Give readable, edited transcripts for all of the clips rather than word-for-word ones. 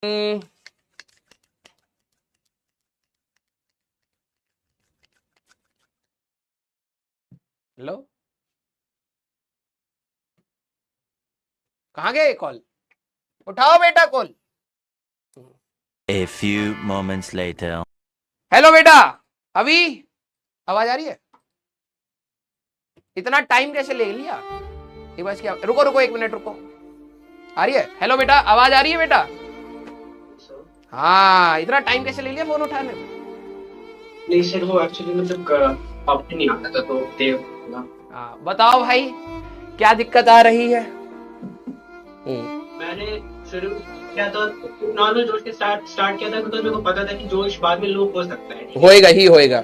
Hello, कहाँ गए call? उठाओ बेटा call. A few moments later. Hello बेटा, अभी आवाज आ रही है? इतना टाइम कैसे ले लिया? एक बार क्या, रुको रुको 1 मिनट रुको। आ रही है? हेलो बेटा, आवाज आ रही है बेटा? हाँ, इतना टाइम कैसे ले लिया फोन उठाने में? नहीं सर, वो एक्चुअली मतलब ऑप्शन नहीं आता था तो देव ना। हाँ, बताओ भाई, क्या दिक्कत आ रही है? मैंने शुरू किया तो नॉर्मल जोश के स्टार्ट किया था, तो मेरे को पता था कि जोश बाद में लो हो सकता है, होएगा ही होएगा।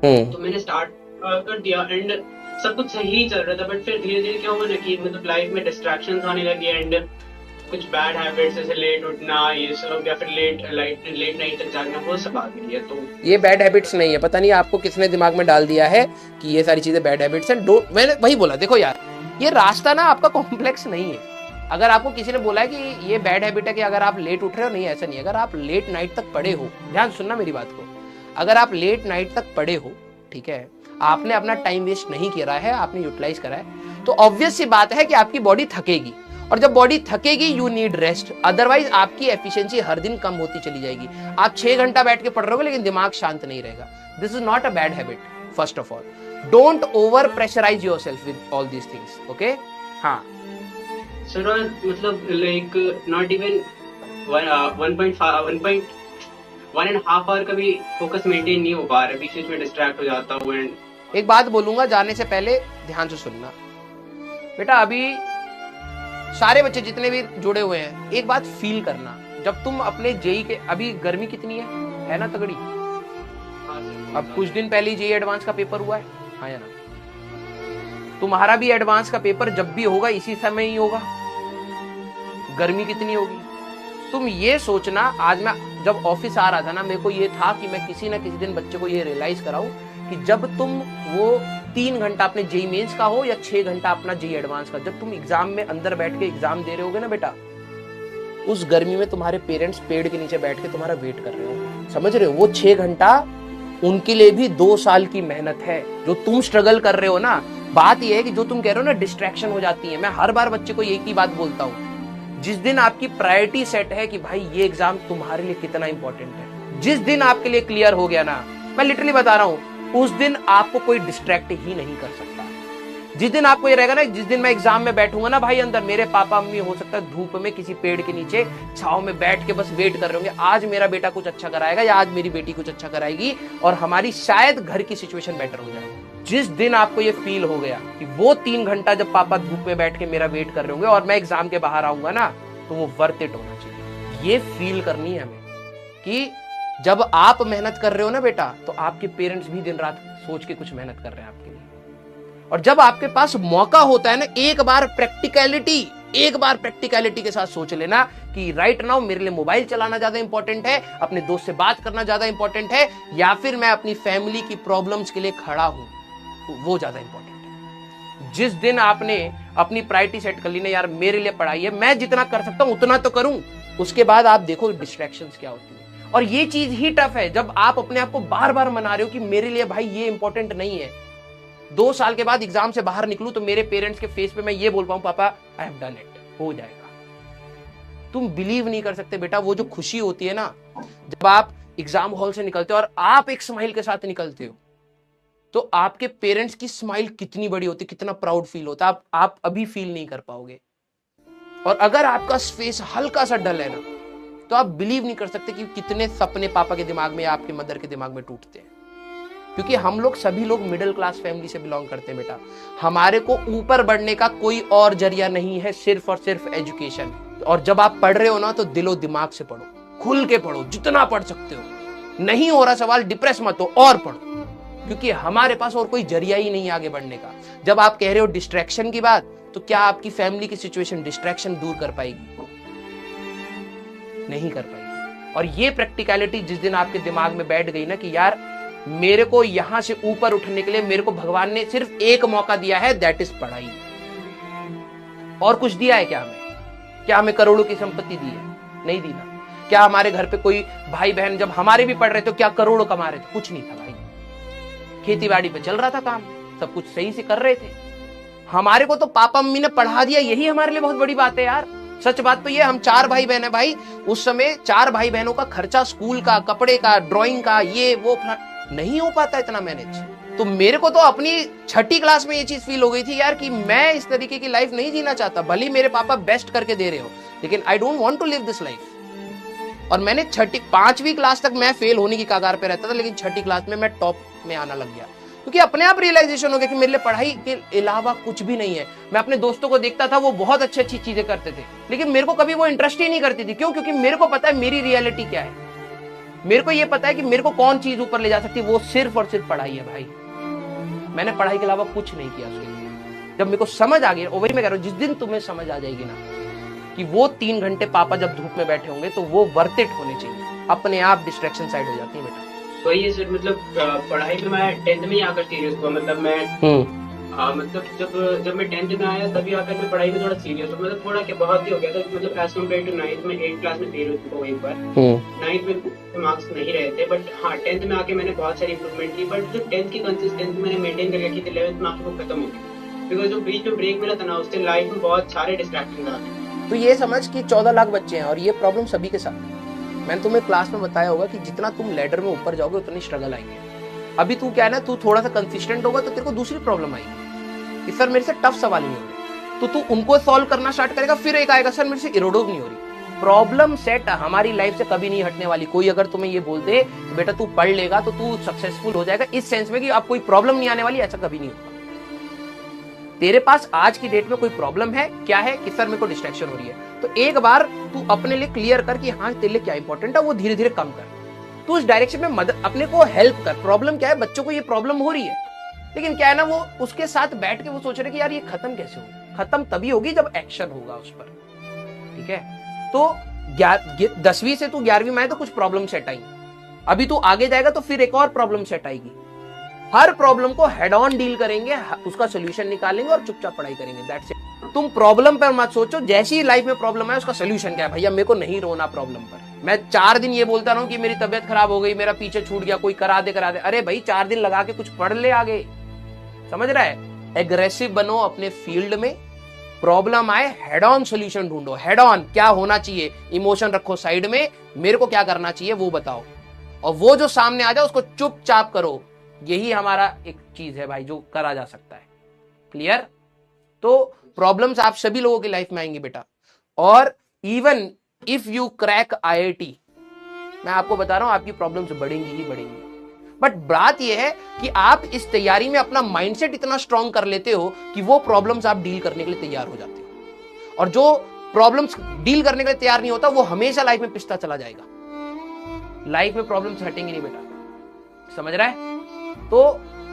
तो मैंने स्टार्ट कर दिया एंड सब कुछ सही चल रहा था। बट फिर धीरे धीरे क्या हुआ ना कि मतलब लाइफ में डिस्ट्रैक्शंस आने लगे एंड कुछ बैड हैबिट्स जैसे लेट उठना ये सब, या फिर लेट नाइट तक जागना, वो सब आ गई है। तो ये बैड हैबिट्स नहीं है, पता नहीं आपको किसने दिमाग में डाल दिया है कि ये सारी चीजें बैड हैबिट्स हैं। मैंने वही बोला, देखो यार, ये रास्ता ना आपका कॉम्प्लेक्स नहीं है। अगर आपको किसी ने बोला है कि ये बैड हैबिट है कि अगर आप लेट उठ रहे हो, नहीं, ऐसा नहीं है। अगर आप लेट नाइट तक पड़े हो, ध्यान सुनना मेरी बात को, अगर आप लेट नाइट तक पड़े हो, ठीक है, आपने अपना टाइम वेस्ट नहीं किया है, आपने यूटिलाइज करा है, तो ऑब्वियस सी बात है कि आपकी बॉडी थकेगी। और जब बॉडी थकेगी यू नीड रेस्ट, अदरवाइज आपकी एफिशिएंसी हर दिन कम होती चली जाएगी। आप 6 घंटा बैठ के पढ़ रहे हो लेकिन दिमाग शांत नहीं रहेगा। This is not a bad habit. First of all, don't over pressurise yourself with all these things, okay? हाँ सर, मतलब लाइक नॉट इवन 1.5 आवर का भी फोकस मेंटेन नहीं हो पा रहा, बीच में डिस्ट्रैक्ट हो जाता हूँ। एंड एक बात बोलूंगा जाने से पहले, ध्यान से सुनना बेटा। अभी सारे बच्चे जितने भी जुड़े हुए हैं, एक बात फील करना, जब तुम अपने जेई के, अभी गर्मी कितनी है ना तगड़ी? अब कुछ दिन पहले जेई एडवांस का पेपर हुआ है, हाँ या ना? तुम्हारा भी एडवांस का पेपर जब भी होगा इसी समय ही होगा। गर्मी कितनी होगी तुम ये सोचना। आज मैं जब ऑफिस आ रहा था ना, मेरे को ये था कि मैं किसी ना किसी दिन बच्चे को ये रियलाइज कराऊं कि जब तुम वो 3 घंटा अपने जेई मेंस का हो या 6 घंटा अपना जेई एडवांस का, जब तुम एग्जाम में अंदर बैठ के एग्जाम दे रहे होगे ना बेटा, उस गर्मी में तुम्हारे पेरेंट्स पेड़ के नीचे बैठ के तुम्हारा वेट कर रहे हो, समझ रहे हो? वो 6 घंटा उनके लिए भी 2 साल की मेहनत है। जो तुम स्ट्रगल कर रहे हो ना, बात यह है कि जो तुम कह रहे हो ना डिस्ट्रैक्शन हो जाती है, मैं हर बार बच्चे को एक ही बात बोलता हूँ, जिस दिन आपकी प्रायोरिटी सेट है कि भाई ये एग्जाम तुम्हारे लिए कितना इंपॉर्टेंट है, जिस दिन आपके लिए क्लियर हो गया ना, मैं लिटरली बता रहा हूं, उस दिन आपको कोई डिस्ट्रैक्ट ही नहीं कर सकता। जिस दिन आपको ये रहेगा ना, जिस दिन मैं एग्जाम में बैठूंगा ना भाई, अंदर मेरे पापा मम्मी हो सकता है धूप में किसी पेड़ के नीचे छाव में बैठ के बस वेट कर रहे होंगे, आज मेरा बेटा कुछ अच्छा कराएगा या आज मेरी बेटी कुछ अच्छा कराएगी और हमारी शायद घर की सिचुएशन बेटर हो जाए। जिस दिन आपको ये फील हो गया कि वो 3 घंटा जब पापा धूप में बैठ के मेरा वेट कर रहे होंगे और मैं एग्जाम के बाहर आऊंगा ना, तो वो वर्थ इट होना चाहिए। ये फील करनी है हमें कि जब आप मेहनत कर रहे हो ना बेटा, तो आपके पेरेंट्स भी दिन रात सोच के कुछ मेहनत कर रहे हैं आपके लिए। और जब आपके पास मौका होता है ना, एक बार प्रैक्टिकलिटी के साथ सोच लेना कि राइट नाउ मेरे लिए मोबाइल चलाना ज्यादा इंपॉर्टेंट है, अपने दोस्त से बात करना ज्यादा इंपॉर्टेंट है, या फिर मैं अपनी फैमिली की प्रॉब्लम्स के लिए खड़ा हूं, वो ज्यादा इंपॉर्टेंट है। जिस दिन आपने अपनी प्रायोरिटी सेट कर ली ना, यार मेरे लिए पढ़ाई है, मैं जितना कर सकता हूं उतना तो करूं, उसके बाद आप देखो डिस्ट्रैक्शंस क्या होती है। और ये चीज ही टफ है जब आप अपने आप को बार बार मना रहे हो कि मेरे लिए भाई ये इंपॉर्टेंट नहीं है। 2 साल के बाद एग्जाम से बाहर निकलूं तो मेरे पेरेंट्स के फेस पे मैं ये बोल पाऊं, पापा आई हैव डन इट, हो जाएगा। तुम बिलीव नहीं कर सकते बेटा, वो जो खुशी होती है ना जब आप एग्जाम हॉल से निकलते हो और आप एक स्माइल के साथ निकलते हो, तो आपके पेरेंट्स की स्माइल कितनी बड़ी होती, कितना प्राउड फील होता है, आप अभी फील नहीं कर पाओगे। और अगर आपका फेस हल्का सा डल है ना, तो आप बिलीव नहीं कर सकते कि कितने सपने पापा के दिमाग में या आपके मदर के दिमाग में टूटते हैं। क्योंकि हम लोग सभी लोग मिडिल क्लास फैमिली से बिलोंग करते हैं बेटा। हमारे को ऊपर बढ़ने का कोई और जरिया नहीं है, सिर्फ और सिर्फ एजुकेशन। और जब आप पढ़ रहे हो ना, तो दिलो दिमाग से पढ़ो, खुल के पढ़ो, जितना पढ़ सकते हो। नहीं हो रहा सवाल, डिप्रेस मत हो और पढ़ो, क्योंकि हमारे पास और कोई जरिया ही नहीं आगे बढ़ने का। जब आप कह रहे हो डिस्ट्रैक्शन की बात, तो क्या आपकी फैमिली की सिचुएशन डिस्ट्रैक्शन दूर कर पाएगी? नहीं कर पाएगी। और ये प्रैक्टिकलिटी जिस दिन आपके दिमाग में बैठ गई ना कि यार मेरे को यहां से ऊपर उठने के लिए मेरे को भगवान ने सिर्फ एक मौका दिया है, दैट इज पढ़ाई। और कुछ दिया है क्या हमें? क्या हमें करोड़ों की संपत्ति दी है? नहीं दी ना। क्या हमारे घर पे कोई भाई बहन जब हमारे भी पढ़ रहे थे क्या करोड़ों कमा रहे थे? कुछ नहीं था भाई, खेती बाड़ी पे चल रहा था काम, सब कुछ सही से कर रहे थे। हमारे को तो पापा मम्मी ने पढ़ा दिया, यही हमारे लिए बहुत बड़ी बात है यार। सच बात तो ये, हम 4 भाई बहन है भाई, उस समय 4 भाई बहनों का खर्चा, स्कूल का, कपड़े का, ड्राइंग का, ये वो नहीं हो पाता इतना मैनेज। तो मेरे को तो अपनी 6ठी क्लास में ये चीज फील हो गई थी यार कि मैं इस तरीके की लाइफ नहीं जीना चाहता। भले ही मेरे पापा बेस्ट करके दे रहे हो, लेकिन I don't want to live this life. और मैंने 5वीं क्लास तक मैं फेल होने की कगार पे रहता था, लेकिन 6ठी क्लास में मैं टॉप में आना लग गया, क्योंकि अपने आप रियलाइजेशन हो गया कि मेरे लिए पढ़ाई के अलावा कुछ भी नहीं है। मैं अपने दोस्तों को देखता था, वो बहुत अच्छी अच्छी चीजें करते थे, लेकिन मेरे को कभी वो इंटरेस्ट ही नहीं करती थी। क्यों? क्योंकि मेरे को पता है मेरी रियलिटी क्या है। मेरे को ये पता है कि मेरे को कौन चीज ऊपर ले जा सकती है, वो सिर्फ और सिर्फ पढ़ाई है भाई। मैंने पढ़ाई के अलावा कुछ नहीं किया उसके लिए। जब मेरे को समझ आ गई, और वही मैं कह रहा हूँ, जिस दिन तुम्हें समझ आ जाएगी ना कि वो 3 घंटे पापा जब धूप में बैठे होंगे तो वो वर्थ इट होने चाहिए, अपने आप डिस्ट्रैक्शन साइड हो जाती है बेटा। वही है सर, मतलब पढ़ाई में मैं 10th में ही आकर सीरियस हुआ। मतलब मैं मतलब जब मैं 10th में आया तभी आकर मैं पढ़ाई में थोड़ा सीरियस हुआ। मतलब थोड़ा क्या बहुत ही हो गया था, मतलब एज कम्पेयर टू 9th में 8th क्लास में फेल हो चुका हूँ एक बार। 9th में मार्क्स नहीं रहे थे, बट हाँ 10th में आके मैंने बहुत सारी इंप्रूवमेंट की। बट जो 10th की कंसिस्टेंसी मैंने मेंटेन कर रखी थी 11th में आके वो खत्म हो गई, बिकॉज जो बीच में ब्रेक मिला था ना, उससे लाइफ में बहुत सारे डिस्ट्रैक्शन आ गए। तो ये समझ कि 14 लाख बच्चे हैं और ये प्रॉब्लम सभी के साथ है। मैंने तुम्हें क्लास में बताया होगा कि जितना तुम लैडर में ऊपर जाओगे उतनी स्ट्रगल आएंगे। अभी तू क्या है ना, तू थोड़ा सा कंसिस्टेंट होगा तो तेरे को दूसरी प्रॉब्लम आएगी कि सर मेरे से टफ सवाल नहीं हो रहे, तो तू उनको सॉल्व करना स्टार्ट करेगा। फिर एक आएगा सर मेरे से इरोडो नहीं हो रही। प्रॉब्लम सेट हमारी लाइफ से कभी नहीं हटने वाली। कोई अगर तुम्हें ये बोल दे बेटा तू पढ़ लेगा तो तू सक्सेसफुल हो जाएगा, इस सेंस में कि अब कोई प्रॉब्लम नहीं आने वाली, ऐसा कभी नहीं होगा। तेरे पास आज की डेट में कोई प्रॉब्लम है, क्या है कि सर मेरे को डिस्ट्रैक्शन हो रही है, तो एक बार तू अपने लिए क्लियर कर कि हाँ तेरे लिए क्या इंपॉर्टेंट है, वो धीरे धीरे कम कर। तू उस डायरेक्शन में मदद, अपने को हेल्प कर। प्रॉब्लम क्या है, बच्चों को ये प्रॉब्लम हो रही है, लेकिन क्या है ना, वो उसके साथ बैठ के वो सोच रहे कि यार ये खत्म कैसे होगी। खत्म तभी होगी जब एक्शन होगा उस पर, ठीक है। तो 10वीं से तू 11वीं में आए तो कुछ प्रॉब्लम सेट आई, अभी तू आगे जाएगा तो फिर एक और प्रॉब्लम सेट आएगी। हर प्रॉब्लम को हेड ऑन डील करेंगे, उसका सोल्यूशन निकालेंगे और चुपचाप पढ़ाई करेंगे, दैट्स इट। तुम प्रॉब्लम पर मत सोचो, जैसी ही लाइफ में प्रॉब्लम है उसका सोल्यूशन क्या है। भैया मेरे को नहीं रोना प्रॉब्लम पर। मैं 4 दिन ये बोलता रहूं कि मेरी तबियत खराब हो गई, मेरा पीछे छूट गया, कोई करा दे। अरे भाई 4 दिन लगा के कुछ पढ़ ले आगे, समझ रहा है। एग्रेसिव बनो अपने फील्ड में, प्रॉब्लम आए हेड ऑन सोल्यूशन ढूंढो। हेड ऑन क्या होना चाहिए, इमोशन रखो साइड में, मेरे को क्या करना चाहिए वो बताओ, और वो जो सामने आ जाए उसको चुपचाप करो। यही हमारा एक चीज है भाई जो करा जा सकता है। क्लियर? तो प्रॉब्लम्स आप सभी लोगों की लाइफ में आएंगी बेटा, और even if you crack IIT, मैं आपको बता रहा हूं आपकी प्रॉब्लम्स बढ़ेंगी ही बढ़ेंगी। बट बात यह है कि आप इस तैयारी में अपना माइंडसेट इतना स्ट्रांग कर लेते हो कि वो प्रॉब्लम्स आप डील करने के लिए तैयार हो जाते हो, और जो प्रॉब्लम्स डील करने के लिए तैयार नहीं होता वो हमेशा लाइफ में पिसता चला जाएगा। लाइफ में प्रॉब्लम्स हटेंगी नहीं बेटा, समझ रहा है। तो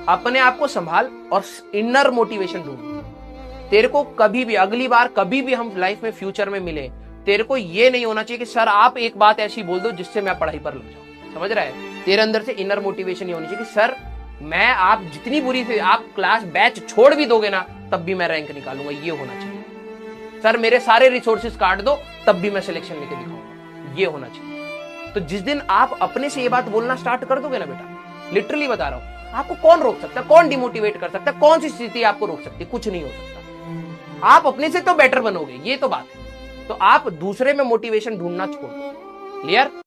अपने आप को संभाल और इनर मोटिवेशन ढूंढ। तेरे को कभी भी, अगली बार कभी भी हम लाइफ में फ्यूचर में मिले, तेरे को ये नहीं होना चाहिए कि सर आप एक बात ऐसी बोल दो जिससे मैं पढ़ाई पर लग जाऊं, समझ रहा है। तेरे अंदर से इनर मोटिवेशन ये होनी चाहिए कि सर मैं, आप जितनी बुरी से आप क्लास बैच छोड़ भी दोगे ना तब भी मैं रैंक निकालूंगा, ये होना चाहिए। सर मेरे सारे रिसोर्सेज काट दो तब भी मैं सिलेक्शन लेके दिखाऊंगा, ये होना चाहिए। तो जिस दिन आप अपने से ये बात बोलना स्टार्ट कर दोगे ना बेटा, लिटरली बता रहा हूं, आपको कौन रोक सकता है, कौन डिमोटिवेट कर सकता है, कौन सी स्थिति आपको रोक सकती है, कुछ नहीं हो सकता। आप अपने से तो बेटर बनोगे, ये तो बात है। तो आप दूसरे में मोटिवेशन ढूंढना छोड़ दो। क्लियर?